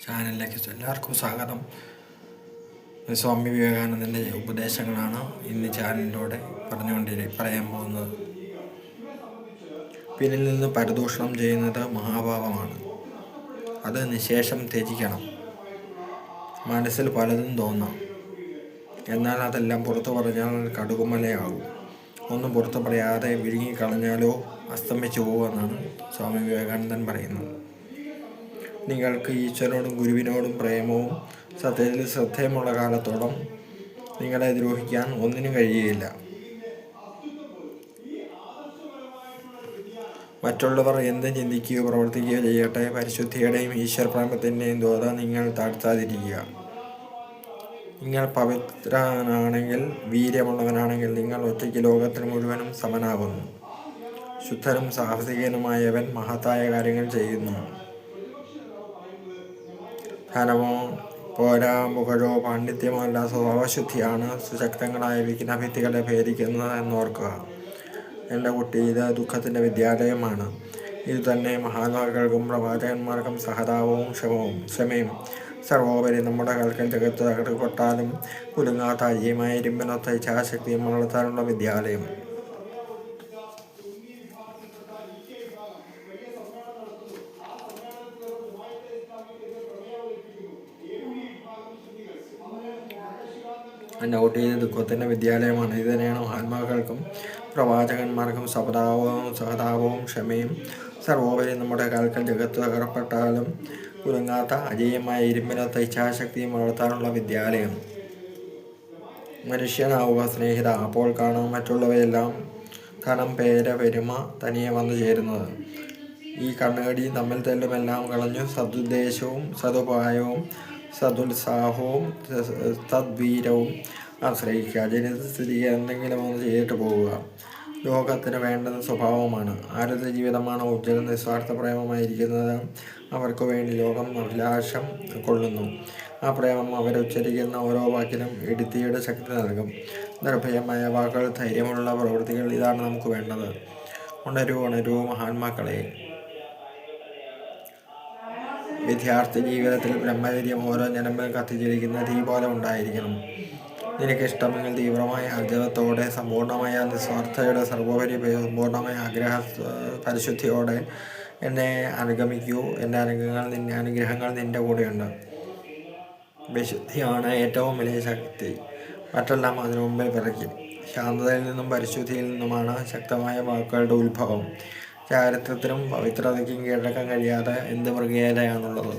ചാനലിലേക്ക് എല്ലാവർക്കും സ്വാഗതം. സ്വാമി വിവേകാനന്ദൻ്റെ ഉപദേശങ്ങളാണ് ഇന്ന് ചാനലിലൂടെ പറയാൻ പോകുന്നത്. പിന്നിൽ നിന്ന് പരദൂഷണം ചെയ്യുന്നത് മഹാപാപമാണ്. അത് നിശേഷം ത്യജിക്കണം. മനസ്സിൽ പലതും തോന്നാം, എന്നാൽ അതെല്ലാം പുറത്തു പറഞ്ഞാൽ കടുകുമലയാകും. ഒന്നും പുറത്തു പറയാതെ വിഴുങ്ങിക്കളഞ്ഞാലോ അസ്തമിച്ചു പോകുമെന്നാണ് സ്വാമി വിവേകാനന്ദൻ പറയുന്നത്. നിങ്ങൾക്ക് ഈശ്വരനോടും ഗുരുവിനോടും പ്രേമവും സത്യത്തിൽ ശ്രദ്ധയുമുള്ള കാലത്തോളം നിങ്ങളെ ദ്രോഹിക്കാൻ ഒന്നിനും കഴിയുകയില്ല. മറ്റുള്ളവർ എന്ത് ചിന്തിക്കുകയോ പ്രവർത്തിക്കുകയോ ചെയ്യട്ടെ, പരിശുദ്ധിയുടെയും ഈശ്വരപ്രേമത്തിൻ്റെയും തോത നിങ്ങൾ താഴ്ത്താതിരിക്കുക. നിങ്ങൾ പവിത്രനാണെങ്കിൽ, വീര്യമുള്ളവനാണെങ്കിൽ നിങ്ങൾ ഒറ്റയ്ക്ക് ലോകത്തിന് മുഴുവനും സമനാകുന്നു. ശുദ്ധനും സാഹസികനുമായവൻ മഹത്തായ കാര്യങ്ങൾ ചെയ്യുന്നു. ധനമോ പുകഴോ പാണ്ഡിത്യമോ അല്ല, സ്വഭാവശുദ്ധിയാണ് സുശക്തങ്ങളായ വിഘ്നഭിത്തികളെ ഭേദിക്കുന്നത് എന്നോർക്കുക. എൻ്റെ കുട്ടി, ഇത് ദുഃഖത്തിൻ്റെ വിദ്യാലയമാണ്. ഇതുതന്നെ മഹാത്മാക്കൾക്കും പ്രവാചകന്മാർക്കും സഹതാപവും ക്ഷമയും സർവോപരി നമ്മുടെ കൽക്കൽ ജഗത്ത് തകർക്കപ്പെട്ടാലും കുലുങ്ങാത്ത അജയമായ ഇരുമ്പിനൊത്ത ഇച്ഛാശക്തിയും വളർത്താനുള്ള വിദ്യാലയം. എൻ്റെ കുട്ടി, ഇത് ദുഃഖത്തിൻ്റെ വിദ്യാലയമാണ്. ഇത് തന്നെയാണ് മഹാത്മാക്കൾക്കും പ്രവാചകന്മാർക്കും സഹതാപവും ക്ഷമയും സർവോപരി നമ്മുടെ കാൽക്കൽ ജഗത്ത് തകർക്കപ്പെട്ടാലും കുലുങ്ങാത്ത അജേയമായ ഇരുമ്പിനൊത്ത ഇച്ഛാശക്തിയും വളർത്താനുള്ള വിദ്യാലയം. മനുഷ്യനാവുക സ്നേഹിത, അപ്പോൾ കാണാം മറ്റുള്ളവയെല്ലാം ധനം, പേര്, പെരുമ തനിയെ വന്നു ചേരുന്നത്. ഈ കണ്ണുകടിയും തമ്മിൽ തെല്ലുമെല്ലാം കളഞ്ഞു സദുദ്ദേശവും സതുപായവും സതുത്സാഹവും തദ്വീരവും ആശ്രയിക്കുക. ജനിതസ്ഥിതിക്ക് എന്തെങ്കിലും ഒന്ന് ചെയ്തിട്ട് പോവുക. ലോകത്തിന് വേണ്ടത് സ്വഭാവമാണ്. ആരുടെ ജീവിതമാണ് ഉജ്ജ്വല നിസ്വാർത്ഥ പ്രേമമായിരിക്കുന്നത്, അവർക്ക് വേണ്ടി ലോകം അഭിലാഷം കൊള്ളുന്നു. ആ പ്രേമം അവരുച്ചരിക്കുന്ന ഓരോ വാക്കിനും ഇടുത്തിയുടെ ശക്തി നൽകും. നിർഭയമായ വാക്കുകൾ, ധൈര്യമുള്ള പ്രവൃത്തികൾ, ഇതാണ് നമുക്ക് വേണ്ടത്. ഉണരൂ മഹാത്മാക്കളെ. വിദ്യാർത്ഥി ജീവിതത്തിൽ ബ്രഹ്മചര്യം ഓരോ ജനമ്പിൽ കത്തിച്ചിരിക്കുന്ന തീ പോലെ ഉണ്ടായിരിക്കണം. നിനക്കിഷ്ടമെങ്കിൽ തീവ്രമായ ആർജവത്തോടെ, സമ്പൂർണമായ നിസ്വാർത്ഥയുടെ സർവോപരി സമ്പൂർണമായ ആഗ്രഹ പരിശുദ്ധിയോടെ എന്നെ അനുഗമിക്കൂ. എൻ്റെ അനുഗ്രഹങ്ങൾ നിൻ്റെ കൂടെയുണ്ട്. വിശുദ്ധിയാണ് ഏറ്റവും വലിയ ശക്തി. മറ്റെല്ലാം അതിനു മുമ്പിൽ പിറക്കും. ശാന്തതയിൽ നിന്നും പരിശുദ്ധിയിൽ നിന്നുമാണ് ശക്തമായ വാക്കുകളുടെ ഉത്ഭവം. ചാരിത്രത്തിനും പവിത്രതയ്ക്കും കീഴടക്കാൻ കഴിയാതെ എന്ത് മൃഗീയതയാണുള്ളത്?